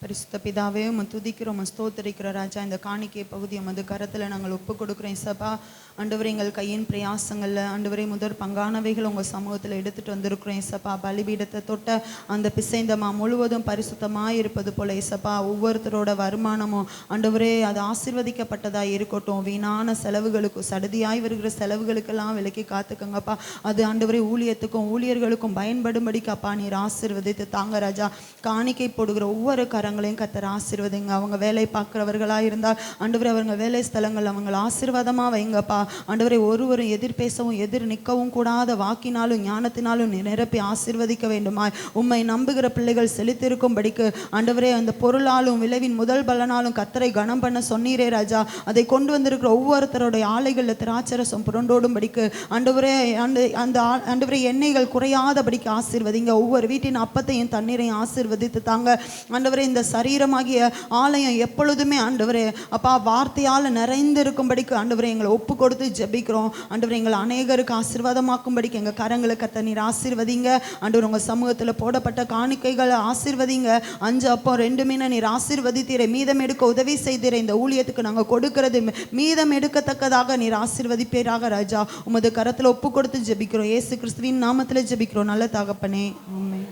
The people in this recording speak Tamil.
பரிசுத்த பிதாவே உம்மை துதிக்கிறோம், ஸ்தோத்திரிக்கிறோம் ராஜா. இந்த காணிக்கை பகுதி உமது கரத்தில் நாங்கள் ஒப்பு கொடுக்குறோம் சபா. ஆண்டவரே, எங்கள் கையின் பிரயாசங்களில் ஆண்டவரே முதற் பங்கானவைகள் உங்கள் சமூகத்தில் எடுத்துகிட்டு வந்திருக்கிறோம் சபா. பலிபீடத்தை தொட்ட அந்த பிசைந்தமா முழுவதும் பரிசுத்தமாக இருப்பது போல சபா. ஒவ்வொருத்தரோட வருமானமும் ஆண்டவரே அது ஆசீர்வதிக்கப்பட்டதாக இருக்கட்டும். வீணான செலவுகளுக்கும் சடுதியாய் வருகிற செலவுகளுக்கெல்லாம் விலக்கி காத்துக்கங்கப்பா. அது ஆண்டவரே ஊழியத்துக்கும் ஊழியர்களுக்கும் பயன்படும்படிக்காப்பா நீர் ஆசீர்வதித்து தாங்க ராஜா. காணிக்கை போடுகிற ஒவ்வொரு கரங்களையும் கர்த்தர் ஆசீர்வதிங்க. அவங்க வேலை பார்க்குறவர்களாக இருந்தால் ஆண்டவரே அவங்க வேலை ஸ்தலங்கள் அவங்களை ஆசீர்வாதமாக வைங்கப்பா. ஆண்டவரே, ஒருவரும் எதிர் பேசவும் எதிர் நிற்கவும் கூடாத வாக்கினாலும் ஞானத்தினாலும் நிரப்பி ஆசீர்வதிக்க வேண்டுமாய் உம்மை நம்புகிற பிள்ளைகள் செலுத்திருக்கும்படிக்கு ஆண்டவரே அந்த பொருளாலும் விளைவின் முதல் பலனாலும் கர்த்தரை கனம் பண்ண சொன்னீரே ராஜா. அதை கொண்டு வந்திருக்கிற ஒவ்வொருத்தருடைய ஆலைகளில் திராட்சரசம் புரண்டோடும்படிக்கு ஆண்டவரே அந்த ஆண்டவரே எண்ணெய்கள் குறையாதபடிக்கு ஆசீர்வதிங்க. ஒவ்வொரு வீட்டின் அப்பத்தையும் தண்ணீரையும் ஆசீர்வதித்து தாங்க ஆண்டவரே. இந்த சரீரமாகிய ஆலயம் எப்பொழுதுமே ஆண்டவரே அப்பா வார்த்தையால் நிறைந்திருக்கும்படிக்கு ஆண்டவரே எங்களை ஒப்பு கொடுத்து ஜெபிக்கிறோம். ஆண்டவரே, எங்களை அநேகருக்கு ஆசீர்வாதமாக்கும்படிக்கு எங்கள் கரங்களை கர்த்தர் நீர் ஆசீர்வதிங்க. ஆண்டவர் உங்கள் சமூகத்தில் போடப்பட்ட காணிக்கைகளை ஆசீர்வதிங்க. 5 அப்பம் 2 மீனை நீர் ஆசீர்வதித்தீரை, மீதம் எடுக்க உதவி செய்தீரை. இந்த ஊழியத்துக்கு நாங்கள் கொடுக்கிறது மீதம் எடுக்கத்தக்கதாக நீர் ஆசீர்வதிப்பீராக ராஜா. உமது கரத்தில் ஒப்பு கொடுத்து ஜெபிக்கிறோம். இயேசு கிறிஸ்துவின் நாமத்தில் ஜெபிக்கிறோம் நல்ல தகப்பனே, ஆமென்.